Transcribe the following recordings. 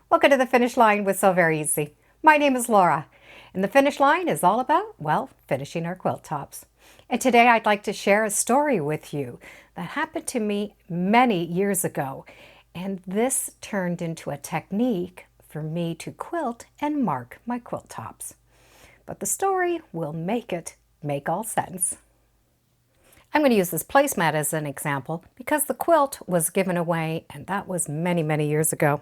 Welcome to the finish line with So Very Easy. My name is Laura, and the finish line is all about, well, finishing our quilt tops. And today I'd like to share a story with you that happened to me many years ago, and this turned into a technique for me to quilt and mark my quilt tops. But the story will make all sense. I'm going to use this placemat as an example because the quilt was given away, and that was many, many years ago.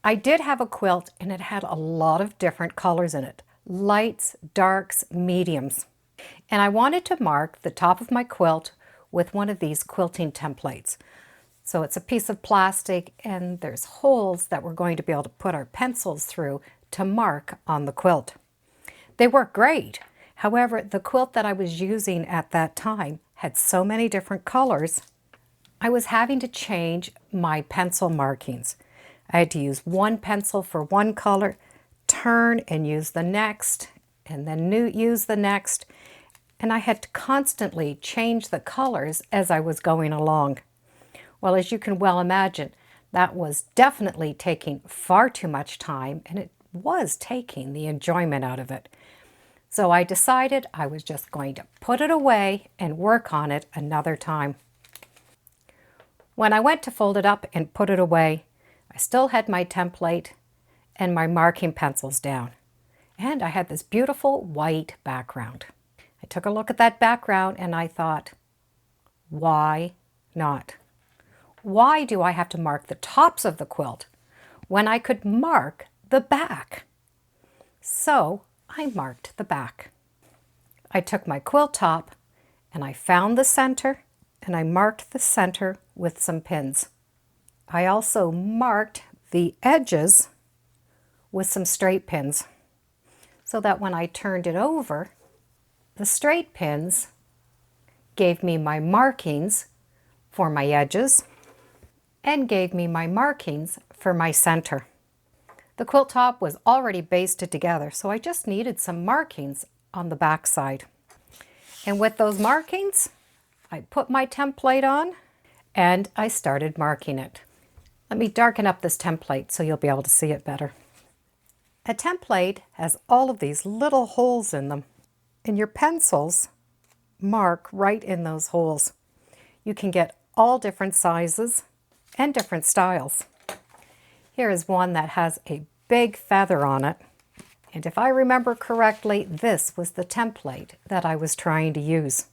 I did have a quilt and it had a lot of different colors in it. Lights, darks, mediums. And I wanted to mark the top of my quilt with one of these quilting templates. So it's a piece of plastic and there's holes that we're going to be able to put our pencils through to mark on the quilt. They work great. However, the quilt that I was using at that time had so many different colors, I was having to change my pencil markings. I had to use one pencil for one color, turn and use the next, and then use the next. And I had to constantly change the colors as I was going along. Well, as you can well imagine, that was definitely taking far too much time, and it was taking the enjoyment out of it. So I decided I was just going to put it away and work on it another time. When I went to fold it up and put it away, I still had my template and my marking pencils down. And I had this beautiful white background. I took a look at that background and I thought, why not? Why do I have to mark the tops of the quilt when I could mark the back? So I marked the back. I took my quilt top and I found the center and I marked the center with some pins. I also marked the edges with some straight pins so that when I turned it over, the straight pins gave me my markings for my edges and gave me my markings for my center. The quilt top was already basted together, so I just needed some markings on the back side. And with those markings, I put my template on and I started marking it. Let me darken up this template so you'll be able to see it better. A template has all of these little holes in them, and your pencils mark right in those holes. You can get all different sizes and different styles. Here is one that has a big feather on it, and if I remember correctly, this was the template that I was trying to use.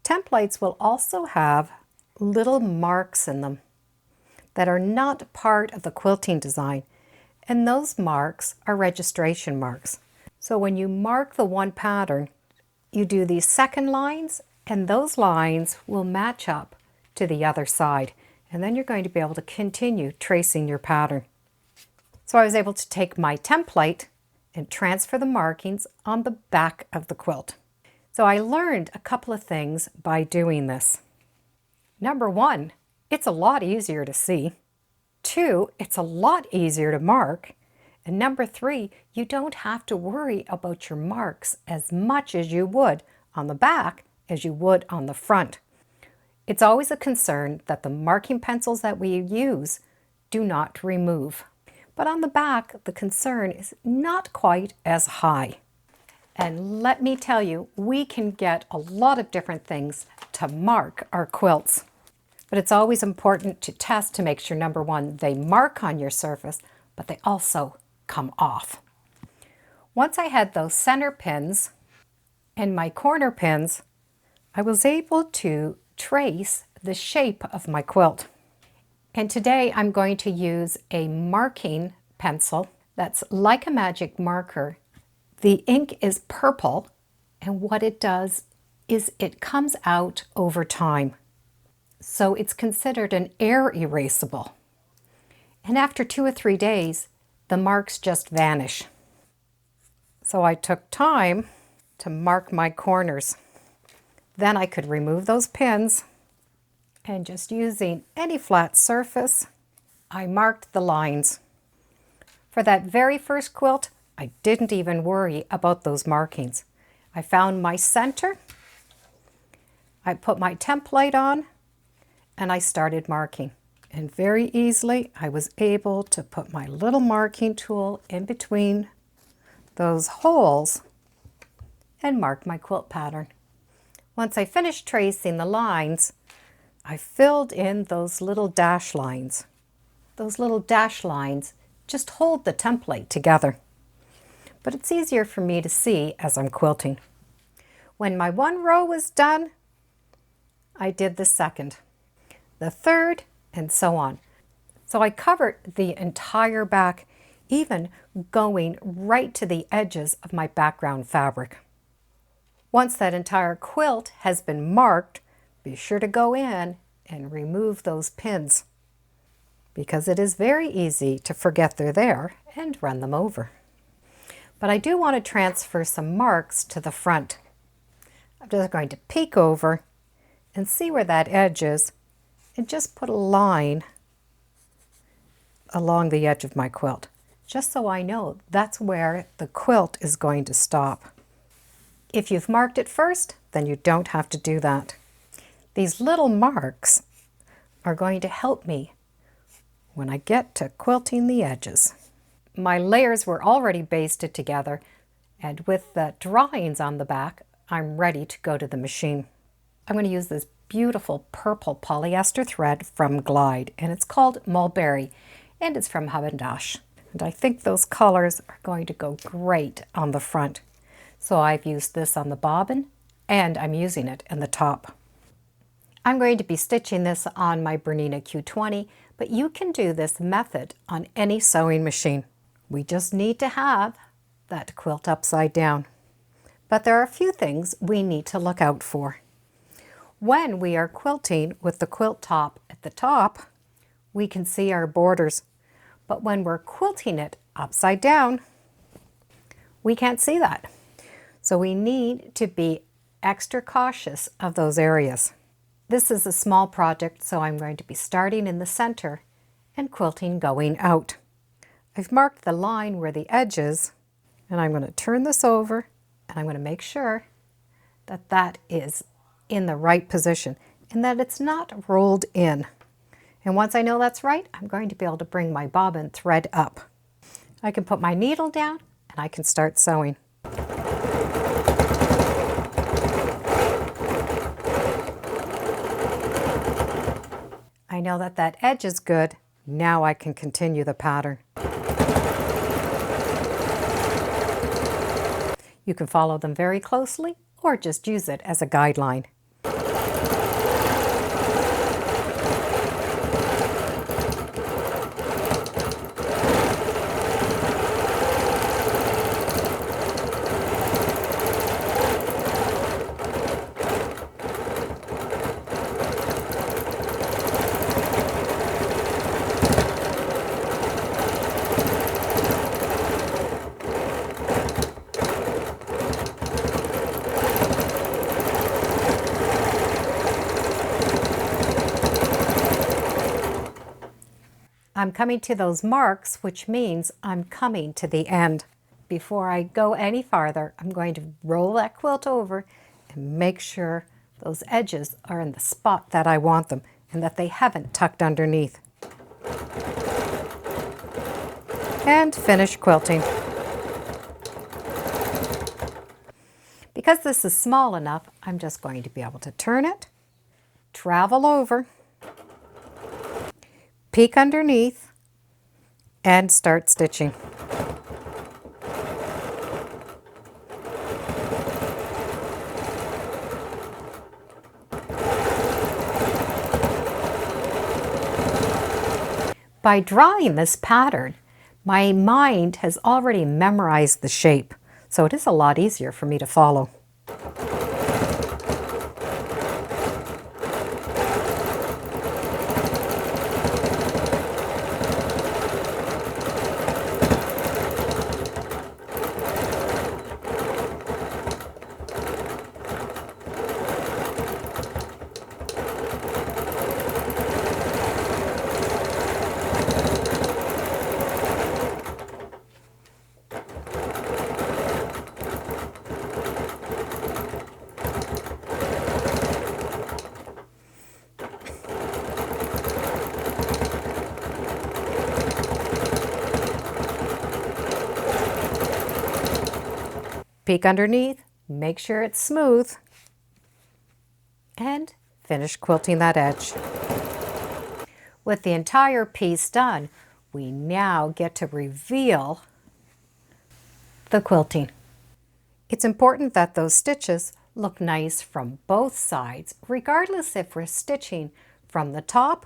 Templates will also have little marks in them that are not part of the quilting design, and those marks are registration marks. So when you mark the one pattern, you do these second lines, and those lines will match up to the other side, and then you're going to be able to continue tracing your pattern. So I was able to take my template and transfer the markings on the back of the quilt. So I learned a couple of things by doing this. Number one, it's a lot easier to see. 2, it's a lot easier to mark. And number 3, you don't have to worry about your marks as much as you would on the back as you would on the front. It's always a concern that the marking pencils that we use do not remove. But on the back, the concern is not quite as high. And let me tell you, we can get a lot of different things to mark our quilts. But it's always important to test to make sure, number one, they mark on your surface, but they also come off. Once I had those center pins and my corner pins, I was able to trace the shape of my quilt. And today I'm going to use a marking pencil that's like a magic marker. The ink is purple, and what it does is it comes out over time. So it's considered an air erasable. And after 2 or 3 days, the marks just vanish. So I took time to mark my corners. Then I could remove those pins, and just using any flat surface, I marked the lines. For that very first quilt, I didn't even worry about those markings. I found my center, I put my template on, and I started marking. And very easily, I was able to put my little marking tool in between those holes and mark my quilt pattern. Once I finished tracing the lines, I filled in those little dash lines. Those little dash lines just hold the template together, but it's easier for me to see as I'm quilting. When my one row was done, I did the second, the third, and so on. So I covered the entire back, even going right to the edges of my background fabric. Once that entire quilt has been marked, be sure to go in and remove those pins, because it is very easy to forget they're there and run them over. But I do want to transfer some marks to the front. I'm just going to peek over and see where that edge is and just put a line along the edge of my quilt, just so I know that's where the quilt is going to stop. If you've marked it first, then you don't have to do that. These little marks are going to help me when I get to quilting the edges. My layers were already basted together, and with the drawings on the back, I'm ready to go to the machine. I'm going to use this beautiful purple polyester thread from Glide, and it's called Mulberry, and it's from Hub and Dash. And I think those colors are going to go great on the front. So I've used this on the bobbin, and I'm using it in the top. I'm going to be stitching this on my Bernina Q20, but you can do this method on any sewing machine. We just need to have that quilt upside down. But there are a few things we need to look out for. When we are quilting with the quilt top at the top, we can see our borders. But when we're quilting it upside down, we can't see that. So we need to be extra cautious of those areas. This is a small project, so I'm going to be starting in the center and quilting going out. I've marked the line where the edge is, and I'm going to turn this over, and I'm going to make sure that that is in the right position and that it's not rolled in. And once I know that's right, I'm going to be able to bring my bobbin thread up. I can put my needle down and I can start sewing. I know that that edge is good. Now I can continue the pattern. You can follow them very closely or just use it as a guideline. I'm coming to those marks, which means I'm coming to the end. Before I go any farther, I'm going to roll that quilt over and make sure those edges are in the spot that I want them and that they haven't tucked underneath. And finish quilting. Because this is small enough, I'm just going to be able to turn it, travel over, peek underneath, and start stitching. By drawing this pattern, my mind has already memorized the shape, so it is a lot easier for me to follow. Peek underneath, make sure it's smooth, and finish quilting that edge. With the entire piece done, we now get to reveal the quilting. It's important that those stitches look nice from both sides, regardless if we're stitching from the top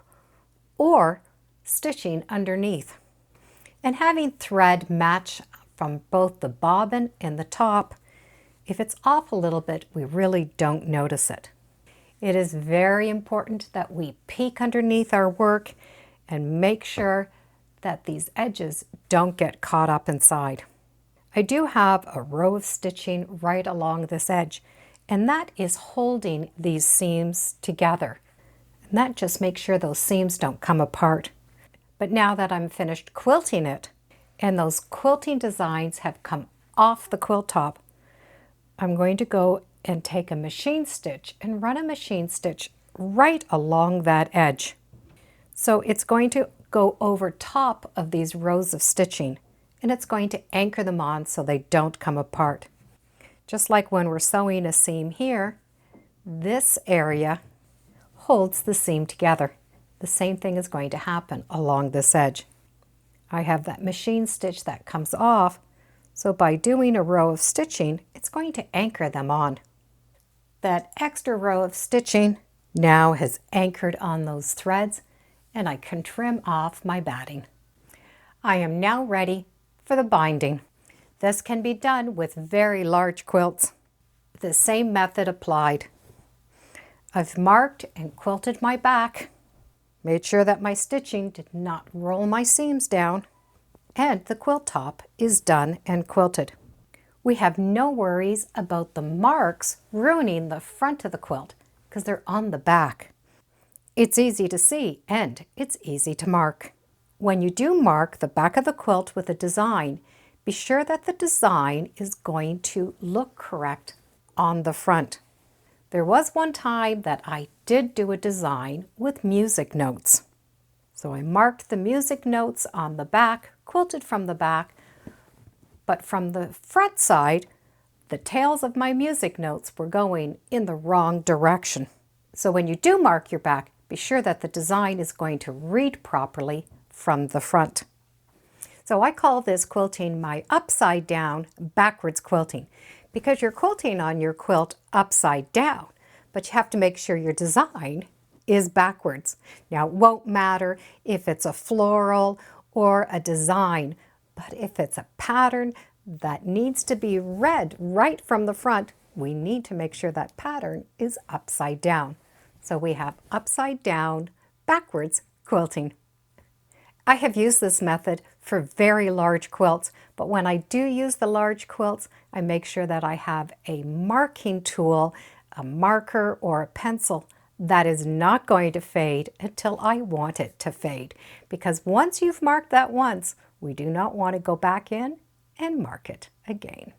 or stitching underneath. And having thread match from both the bobbin and the top, if it's off a little bit, we really don't notice it. It is very important that we peek underneath our work and make sure that these edges don't get caught up inside. I do have a row of stitching right along this edge, and that is holding these seams together. And that just makes sure those seams don't come apart. But now that I'm finished quilting it, and those quilting designs have come off the quilt top, I'm going to go and take a machine stitch and run a machine stitch right along that edge. So it's going to go over top of these rows of stitching, and it's going to anchor them on so they don't come apart. Just like when we're sewing a seam here, this area holds the seam together. The same thing is going to happen along this edge. I have that machine stitch that comes off, so by doing a row of stitching, it's going to anchor them on. That extra row of stitching now has anchored on those threads, and I can trim off my batting. I am now ready for the binding. This can be done with very large quilts. The same method applied. I've marked and quilted my back, made sure that my stitching did not roll my seams down, and the quilt top is done and quilted. We have no worries about the marks ruining the front of the quilt because they're on the back. It's easy to see and it's easy to mark. When you do mark the back of the quilt with a design, be sure that the design is going to look correct on the front. There was one time that I did do a design with music notes. So I marked the music notes on the back, quilted from the back, but from the front side, the tails of my music notes were going in the wrong direction. So when you do mark your back, be sure that the design is going to read properly from the front. So I call this quilting my upside down backwards quilting, because you're quilting on your quilt upside down, but you have to make sure your design is backwards. Now, it won't matter if it's a floral or a design, but if it's a pattern that needs to be read right from the front, we need to make sure that pattern is upside down. So we have upside down, backwards quilting. I have used this method for very large quilts, but when I do use the large quilts, I make sure that I have a marking tool, a marker or a pencil that is not going to fade until I want it to fade. Because once you've marked that once, we do not want to go back in and mark it again.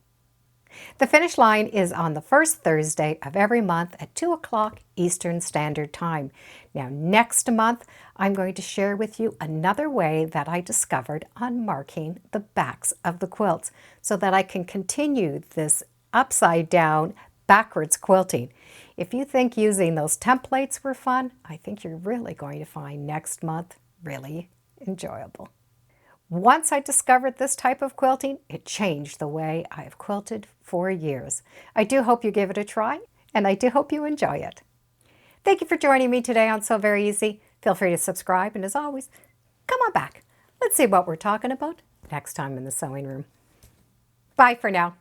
The finish line is on the first Thursday of every month at 2 o'clock Eastern Standard Time. Now, next month, I'm going to share with you another way that I discovered on marking the backs of the quilts so that I can continue this upside down backwards quilting. If you think using those templates were fun, I think you're really going to find next month really enjoyable. Once I discovered this type of quilting, it changed the way I have quilted for years. I do hope you give it a try, and I do hope you enjoy it. Thank you for joining me today on Sew Very Easy. Feel free to subscribe, and as always, come on back. Let's see what we're talking about next time in the sewing room. Bye for now.